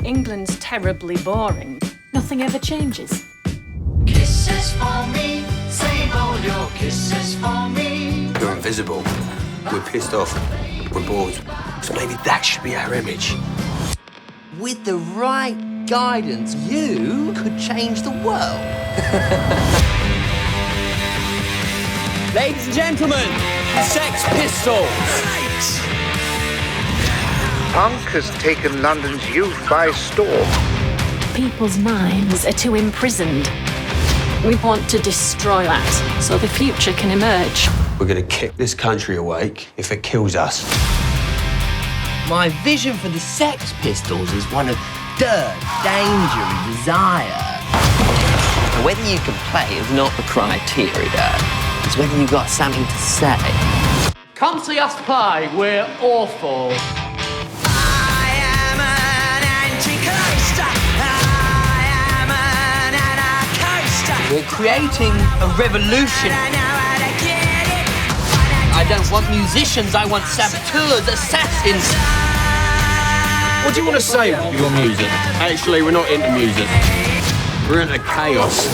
England's terribly boring. Nothing ever changes. Kisses for me, save all your kisses for me. You're invisible. We're pissed off. We're bored. So maybe that should be our image. With the right guidance, you could change the world. Ladies and gentlemen, Sex Pistols. Punk has taken London's youth by storm. People's minds are too imprisoned. We want to destroy that so the future can emerge. We're gonna kick this country awake if it kills us. My vision for the Sex Pistols is one of dirt, danger and desire. Whether you can play is not the criteria. It's whether you've got something to say. Come see us play, we're awful. I am an anti-coaster. I am an anarcho-coaster. We're creating a revolution. I don't want musicians, I want saboteurs, assassins. What do you want to say with your music? Actually, we're not into music. We're into chaos.